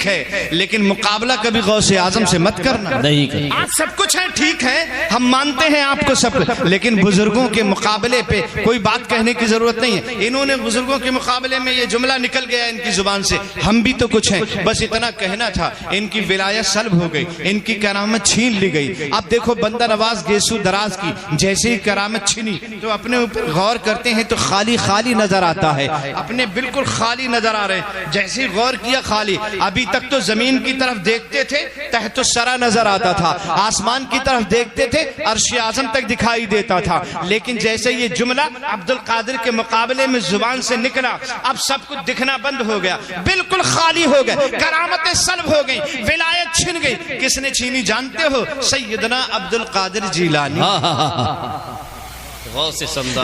ہے لیکن مقابلہ کبھی غوث اعظم سے مت کرنا. آج سب کچھ ہے, ٹھیک ہے, ہم مانتے ہیں آپ کو سب, لیکن بزرگوں کے مقابلے پہ کوئی بات کہنے کی ضرورت نہیں ہے. انہوں نے بزرگوں کے مقابلے میں یہ جملہ نکل گیا ان کی زبان سے, ہم بھی تو کچھ ہیں, بس اتنا کہنا تھا. ان کی ولایت سلب ہو گئی, ان کی کرامت چھین لی گئی. اب دیکھو بندہ نواز گیسو دراز کی جیسے ہی کرامت چھینی تو اپنے اوپر غور کرتے ہیں تو خالی خالی نظر آتا ہے, اپنے بالکل خالی نظر آ رہے ہیں. جیسے ہی غور کیا خالی, ابھی تک تو زمین کی طرف دیکھتے تھے تحت الثری نظر آتا تھا, آسمان کی طرف دیکھتے تھے عرش اعظم تک دکھائی دیتا تھا, لیکن جیسے یہ جملہ عبد القادر کے مقابلے میں زبان سے نکلا اب سب کچھ دکھنا بند ہو گیا, بالکل خالی ہو گئے, کرامتیں سلب ہو گئیں, ولایت چھن گئی. کس نے چھینی جانتے ہو؟ سیدنا عبد القادر جیلانی.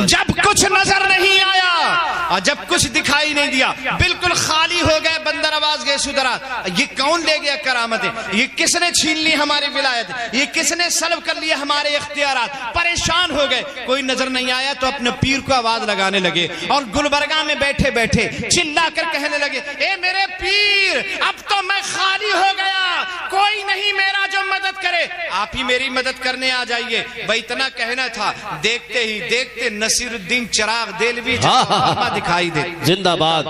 جب کچھ نظر نہیں آیا اور جب کچھ دکھائی نہیں دیا, بالکل خالی ہو گئے بندہ نواز گیسو دراز. یہ کون لے گیا کرامتیں؟ یہ کس نے چھین لی ہماری ولایت؟ یہ کس نے سلب کر لیا ہمارے اختیارات؟ پریشان ہو گئے, کوئی نظر نہیں آیا تو اپنے پیر کو آواز لگانے لگے اور گلبرگہ میں بیٹھے بیٹھے چلا کر کہنے لگے, اے میرے پیر اب تو میں خالی ہو گیا, کوئی نہیں میرا جو مدد کرے, آپ ہی میری مدد کرنے آ جائیے. بھائی اتنا کہنا تھا, دیکھتے ہی دیکھتے نصیر الدین چراغ دہلوی دکھائی دے. زندہ باد.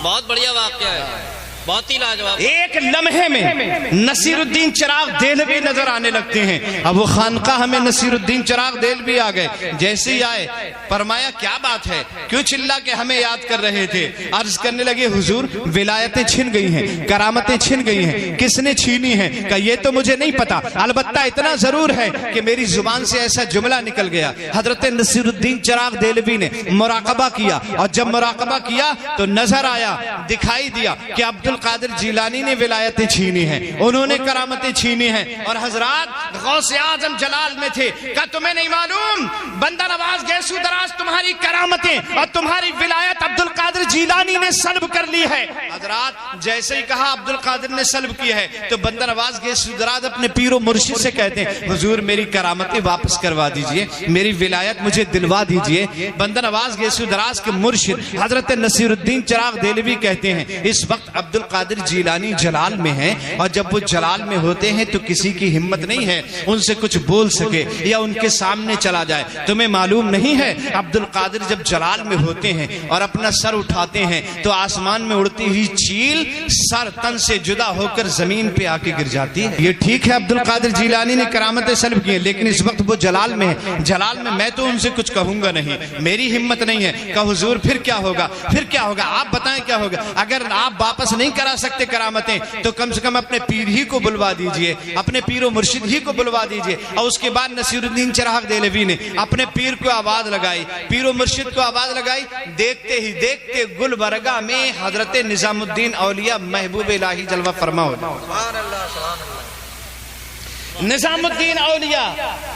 بہت بڑھیا واقعہ ہے, بہت ہی لاجواب. ایک لمحے میں نصیر الدین چراغ دہلوی نظر آنے لگتے ہیں. اب وہ خانقاہ میں نصیر الدین چراغ دہلوی آ گئے. جیسے ہی آئے فرمایا کیا بات ہے, کیوں چلا کے ہمیں یاد کر رہے تھے؟ عرض کرنے لگے حضور ولایتیں چھن گئی ہیں, کرامتیں چھن گئی ہیں, کس نے چھینی ہیں؟ کہ یہ تو مجھے نہیں پتا, البتہ اتنا ضرور ہے کہ میری زبان سے ایسا جملہ نکل گیا. حضرت نصیر الدین چراغ دہلوی نے مراقبہ کیا اور جب مراقبہ کیا تو نظر آیا, دکھائی دیا کہ عبد القادر جیلانی نے ولایتیں چھینی ہیں, انہوں نے کرامتیں چھینی ہیں. اور حضرات غوث اعظم جلال میں تھے. کہا تمہیں نہیں معلوم بندہ نواز گیسو دراز تمہاری کرامتیں اور تمہاری ولایت عبد القادر جیلانی نے سلب کر لی ہے. حضرات جیسے ہی کہا عبد القادر نے سلب کی ہے تو بندہ نواز گیسو دراز اپنے پیر و مرشد سے کہتے ہیں, حضور میری کرامتیں واپس کروا دیجئے, میری ولایت مجھے دلوا دیجئے. بندہ نواز گیسو دراز کے مرشد حضرت نصیر الدین چراغ دہلوی کہتے ہیں, اس وقت عبد القادر جیلانی جلال میں ہیں اور جب وہ جلال میں ہوتے ہیں تو کسی کی ہمت نہیں ہے ان سے کچھ بول سکے یا ان کے سامنے چلا جائے. تمہیں معلوم نہیں ہے عبد القادر جب جلال میں ہوتے ہیں اور اپنا سر اٹھاتے ہیں تو آسمان میں اڑتی ہوئی چیل سر تن سے جدا ہو کر زمین پہ آ کے گر جاتی ہے. یہ ٹھیک ہے عبد القادر جیلانی نے کرامتیں سلب کی ہیں, لیکن اس وقت وہ جلال میں ہے. جلال میں تو ان سے کچھ کہوں گا نہیں, میری ہمت نہیں ہے. کہ حضور پھر کیا ہوگا, پھر کیا ہوگا, آپ بتائیں کیا ہوگا. اگر آپ واپس نہیں کرا سکتے کرامتیں تو کم سے کم اپنے پیر ہی کو بلوا دیجئے, اپنے پیر و مرشد ہی کو بلوا دیجئے. اور اس کے بعد نصیر الدین چراغ دہلوی نے اپنے پیر کو آواز لگائی, پیر و مرشد کو آواز لگائی. دیکھتے ہی دیکھتے گلبرگہ میں حضرت نظام الدین اولیاء محبوب الہی جلوہ فرما ہو جائے. نظام الدین اولیاء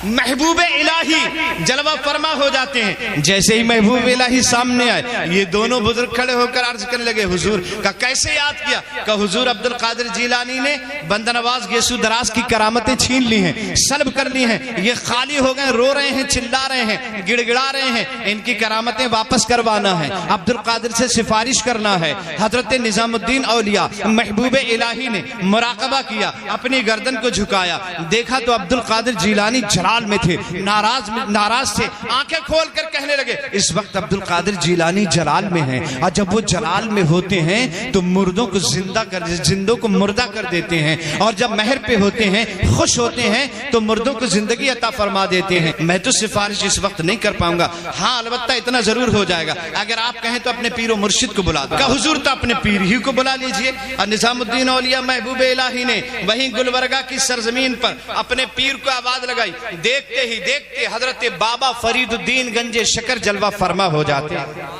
محبوب الہی جلوہ فرما ہو جاتے ہیں. جیسے ہی محبوب الہی سامنے آئے یہ دونوں بزرگ کھڑے ہو کر عرض کرنے لگے, حضور کا کیسے یاد کیا؟ کہ حضور عبد القادر جیلانی نے بندہ نواز گیسو دراز کی کرامتیں چھین لی ہیں, سلب کر لی ہیں, یہ خالی ہو گئے, رو رہے ہیں, چلا رہے ہیں, گڑ گڑا رہے ہیں, ان کی کرامتیں واپس کروانا ہے, عبد القادر سے سفارش کرنا ہے. حضرت نظام الدین اولیاء محبوب الہی نے مراقبہ کیا, اپنی گردن کو جھکایا, دیکھا تو عبد القادر جیلانی جلال میں تھے, ناراض تھے, آنکھیں کھول کر کہنے لگے, اس وقت عبد القادر جیلانی جلال میں ہیں اور جب وہ جلال میں ہوتے ہیں تو مردوں کو زندوں کو مردہ کر دیتے ہیں, اور جب مہر پہ ہوتے ہیں, خوش ہوتے ہیں تو مردوں کو زندگی عطا فرما دیتے ہیں. میں تو سفارش اس وقت نہیں کر پاؤں گا, ہاں البتہ اتنا ضرور ہو جائے گا, اگر آپ کہیں تو اپنے پیر و مرشد کو بلا دو. کہ حضور تو اپنے پیر ہی کو بلا لیجئے. اور نظام الدین اولیاء محبوب الہی نے وہیں گلبرگہ کی سرزمین پر اپنے پیر کو آواز لگائی. دیکھتے ہی دیکھتے حضرت بابا فرید الدین گنج شکر جلوہ فرما ہو جاتے ہیں.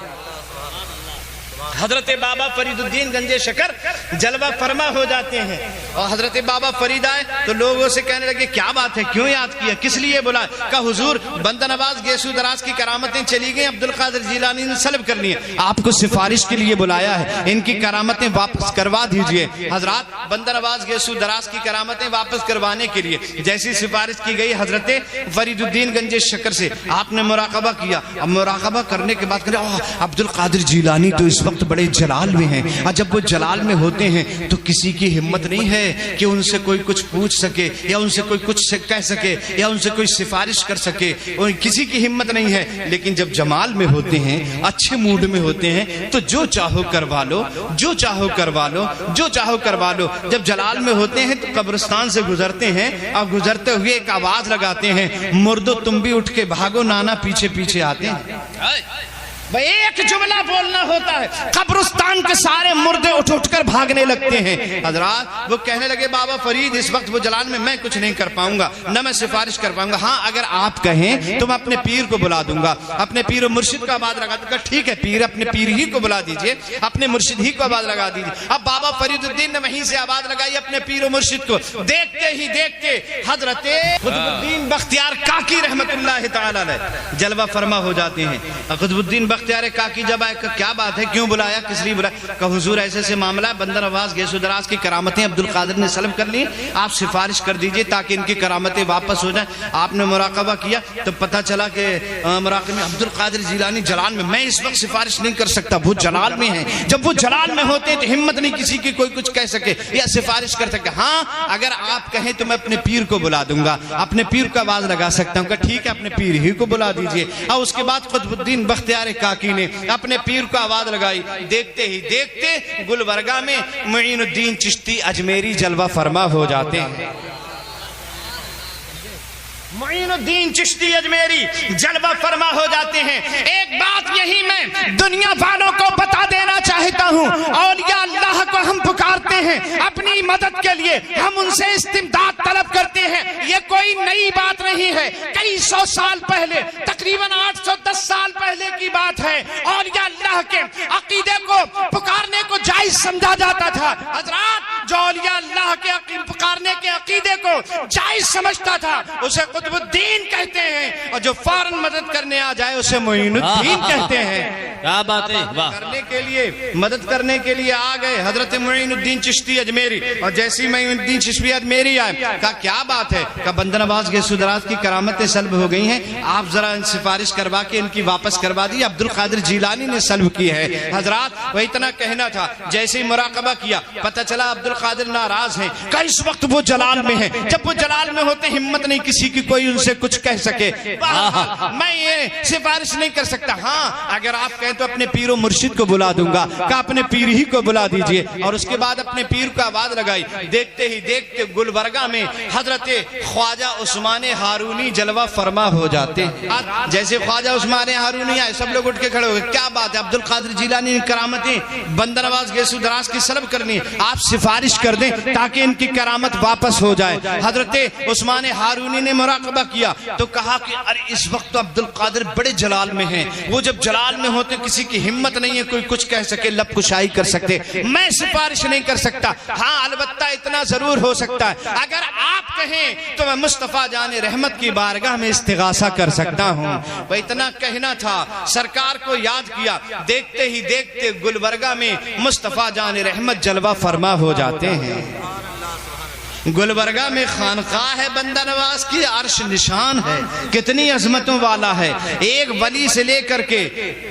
حضرت بابا فرید الدین گنج شکر جلوہ فرما ہو جاتے ہیں. اور حضرت بابا فرید آئے تو لوگوں سے کہنے لگے, کیا بات ہے, کیوں یاد کیا, کس لیے بلا؟ کہ حضور بندہ نواز گیسو دراز کی کرامتیں چلی گئیں, عبد القادر جیلانی نے سلب کر لی ہیں, آپ کو سفارش کے لیے بلایا ہے, ان کی کرامتیں واپس کروا دیجئے. حضرات بندہ نواز گیسو دراز کی کرامتیں واپس کروانے کے لیے جیسی سفارش کی گئی حضرت فرید الدین گنج شکر سے, آپ نے مراقبہ کیا. اب مراقبہ کرنے کے بعد عبد القادر جیلانی تو اس وقت بڑے جلال میں ہیں، اور جب وہ جلال میں ہوتے ہیں تو کسی کی ہمت نہیں ہے کہ ان سے کوئی کچھ پوچھ سکے یا ان سے کوئی کچھ کہہ سکے یا ان سے کوئی سفارش کر سکے، اور کسی کی ہمت نہیں ہے۔ لیکن جب جمال میں ہوتے ہیں، اچھے موڈ میں ہوتے ہیں، تو جو چاہو کروا لو، جو چاہو کروا لو، جو چاہو کروا لو۔ جب جلال میں ہوتے ہیں تو قبرستان سے گزرتے ہیں اور گزرتے ہوئے ایک آواز لگاتے ہیں، مردو تم بھی اٹھ کے بھاگو، نانا پیچھے پیچھے آتے ہیں۔ بھئی ایک جملہ بولنا ہوتا ہے، قبرستان کے سارے مردے اٹھ کر بھاگنے لگتے ہیں۔ حضرات وہ کہنے لگے بابا فرید اس وقت وہ جلال میں میں کچھ نہیں کر پاؤں گا، نہ میں سفارش کر پاؤں گا، ہاں اگر آپ کہیں تو میں اپنے پیر کو بلا دوں گا، اپنے پیر و مرشد کا آواز لگا دوں گا۔ ٹھیک ہے پیر، اپنے پیر ہی کو بلا دیجئے، اپنے مرشد ہی کو آواز لگا دیجئے۔ اب بابا فرید الدین نے وہیں سے آواز لگائی اپنے پیر و مرشد کو۔ دیکھتے ہی دیکھتے حضرت قطب الدین بختیار کاکی رحمت اللہ تعالی علیہ جلوہ فرما ہو جاتے ہیں۔ قطب الدین بختیار کاکی جب آئے کیا بات ہے، کیوں بلایا، کس لیے بلایا؟ کہ حضور ایسے سے معاملہ ہے، بندر نواز گیس و دراز کی کرامتیں عبد القادر نے سلب کر لی، آپ سفارش کر دیجئے تاکہ ان کی کرامتیں واپس ہو جائیں۔ آپ نے مراقبہ کیا تو پتہ چلا کہ مراقبہ میں عبد القادر جیلانی جلال میں اس وقت سفارش نہیں کر سکتا، وہ جلال میں ہیں۔ جب وہ جلال میں ہوتے ہیں تو ہمت نہیں کسی کی کوئی کچھ کہہ سکے یا سفارش کر سکے۔ ہاں اگر آپ کہیں تو میں اپنے پیر کو بلا دوں گا، اپنے پیر کو آواز لگا سکتا ہوں کہ ٹھیک ہے اپنے پیر ہی کو بلا دیجئے۔ اور اس کے بعد قطب الدین بختیار کاکی نے اپنے پیر کو آواز لگائی۔ دیکھتے ہی دیکھتے گلبرگہ میں معین الدین چشتی اجمیری جلوہ فرما ہو جاتے ہیں۔ معین الدین چشتی اجمیری جلوہ فرما ہو جاتے ہیں۔ ایک بات یہی میں دنیا والوں کو بتا دینا چاہتا ہوں، اولیاء اللہ کو ہم پکارتے ہیں اپنی مدد کے لیے، ہم ان سے استمداد طلب کرتے ہیں، یہ کوئی نئی بات نہیں ہے۔ کئی سو سال پہلے، تقریباً 810 سال پہلے کی بات ہے، اولیاء اللہ کے عقیدے کو پکارنے کو جائز سمجھا جاتا تھا۔ حضرات جو اولیاء اللہ کے پکارنے کے عقیدے کو جائز سمجھتا تھا اسے قطب الدین کہتے ہیں، اور جو فوراً مدد کرنے آ جائے اسے معین الدین کہتے ہیں۔ کیا بات ہے، مدد کرنے کے لیے آ گئے حضرت معین الدین چشتی اجمیری، اور جیسی معین الدین چشتی اجمیری آئے کہا کیا بات ہے، کہا بندر نواز گیس و دراز کی کرامتیں سلب ہو گئی ہیں، آپ ذرا سفارش کروا کے ان کی واپس کروا دی، عبد القادر جیلانی نے سلب کی ہے۔ حضرات وہ اتنا کہنا تھا، جیسے ہی مراقبہ کیا پتہ چلا عبد القادر ناراض ہیں کہ اس وقت وہ جلال میں ہیں۔ جب وہ جلال میں ہوتے ہمت نہیں کسی کی کوئی ان سے کچھ کہہ سکے، میں یہ سفارش نہیں کر سکتا، ہاں اگر آپ کہیں تو اپنے پیر و مرشد کو بلا دوں گا، کہ اپنے پیر ہی کو بلا دیجئے۔ اور اس کے بعد اپنے پیر کو آواز لگائی۔ دیکھتے ہی دیکھتے گلبرگہ میں حضرت خواجہ عثمان ہارونی جلوہ فرما ہو جاتے ہیں۔ جیسے خواجہ عثمان ہارونی آئے سب لوگ اٹھ کے کھڑے ہو گئے، کیا بات ہے، عبد القادر جیلانی کرامتیں بندر نواز گیس و دراز کی سلب کرنی ہے، آپ سفارش کر دیں تاکہ ان کی کرامت واپس ہو جائے۔ حضرت عثمان ہارونی نے مراقبہ کیا تو کہا کہ ارے اس وقت تو عبد القادر بڑے جلال میں ہیں، وہ جب جلال میں ہوتے کسی کی ہمت نہیں ہے کوئی کچھ کہہ سکے، لب کشائی کر سکتے، میں سفارش نہیں کر سکتا، ہاں البتہ اتنا ضرور ہو سکتا ہے اگر آپ کہیں تو میں مصطفیٰ جان رحمت کی بارگاہ میں استغاثہ کر سکتا ہوں۔ وہ اتنا کہنا تھا، سرکار کو یاد کیا، دیکھتے ہی دیکھتے گلبرگہ میں مصطفیٰ جان رحمت جلوہ فرما ہو جاتے ہیں۔ گلبرگہ میں خانقاہ ہے بندہ نواز کی، عرش نشان ہے، کتنی عظمتوں والا ہے، ایک ولی سے لے کر کے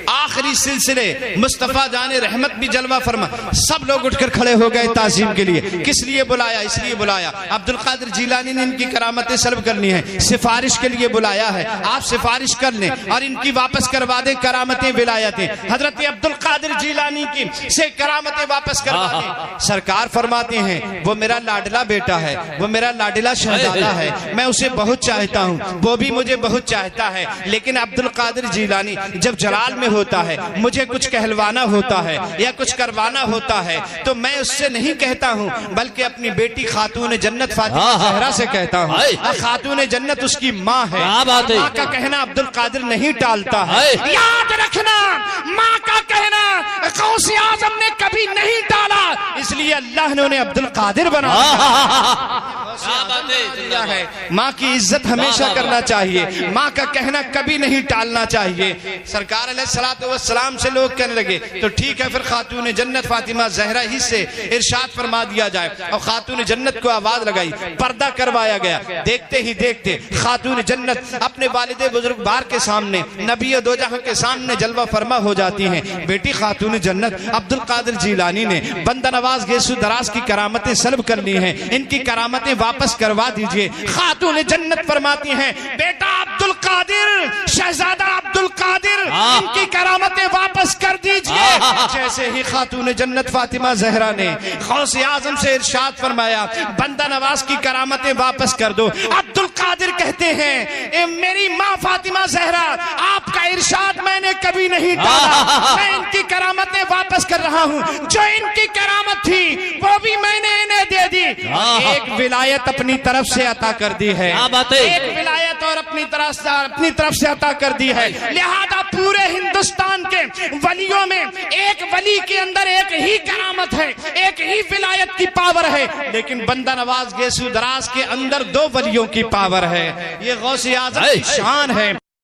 آخری سلسلے مصطفیٰ جان رحمت بھی جلوہ فرما۔ سب لوگ اٹھ کر کھڑے ہو گئے تعظیم کے لیے۔ کس لیے بلایا؟ اس لیے بلایا عبد القادر جیلانی نے ان کی کرامتیں سلب کرنی ہے، سفارش کے لیے بلایا ہے، آپ سفارش کر لیں اور ان کی واپس کروا دیں کرامتیں ولایتیں، حضرت عبد القادر جیلانی کی سے کرامتیں واپس کروا دیں۔ سرکار فرماتے ہیں وہ میرا لاڈلا بیٹا ہے، وہ میرا لاڈلا شہزادہ ہے، میں اسے بہت چاہتا ہوں، وہ بھی مجھے بہت چاہتا ہے، لیکن عبد القادر جیلانی جب جلال میں ہوتا ہے، مجھے کچھ کہلوانا ہوتا ہے یا کچھ کروانا ہوتا ہے تو میں اس سے نہیں کہتا ہوں بلکہ اپنی بیٹی خاتون جنت فاطمہ زہرا سے کہتا ہوں۔ خاتون جنت اس کی ماں ہے، ماں کا کہنا عبد القادر نہیں ٹالتا ہے، یاد رکھنا ماں کا کہنا غوث اعظم نے کبھی نہیں ٹالا، اس لیے اللہ نے انہیں عبد القادر بنا دیا ہے ماں کی عزت ہمیشہ کرنا چاہیے، ماں کا کہنا کبھی نہیں ٹالنا چاہیے۔ سرکار علیہ الصلوۃ والسلام سے لوگ کہنے لگے تو ٹھیک ہے پھر خاتون جنت فاطمہ زہرا ہی سے ارشاد فرما دیا جائے، اور خاتون جنت کو آواز لگائی، پردہ کروایا گیا۔ دیکھتے ہی دیکھتے خاتون جنت اپنے والد بزرگوار کے سامنے، نبی دو جہاں کے سامنے جلوہ فرما ہو جاتی ہیں۔ بیٹی خاتون جنت عبد القادر جیلانی نے بندہ نواز گیسو دراز کی کرامتیں سلب کر لی ہیں، ان کی کرامتیں واپس کروا دیجئے۔ خاتون جنت فرماتی ہیں بیٹا عبد القادر، شہزادہ عبد القادر، ان کی کرامتیں واپس کر دیجئے۔ جیسے ہی خاتون جنت فاطمہ زہرا نے غوث اعظم سے ارشاد فرمایا بندہ نواز کی کرامتیں واپس کر دو، عبد القادر کہتے ہیں اے میری ماں فاطمہ زہرا، آپ کا ارشاد میں نے کبھی نہیں ٹالا، میں ان کی کرامتیں واپس کر رہا ہوں، جو ان کی کرامت تھی وہ بھی میں نے انہیں دے دی۔ ایک ولایت اپنی طرف سے عطا کر دی ہے، ایک ولایت اور اپنی طرف سے عطا کر دی ہے، لہذا پورے ہندوستان کے ولیوں میں ایک ولی کے اندر ایک ہی کرامت ہے، ایک ہی ولایت کی پاور ہے، لیکن بندہ نواز گیسو دراز کے اندر دو ولیوں کی پاور ہے۔ یہ غوث اعظم کی شان ہے۔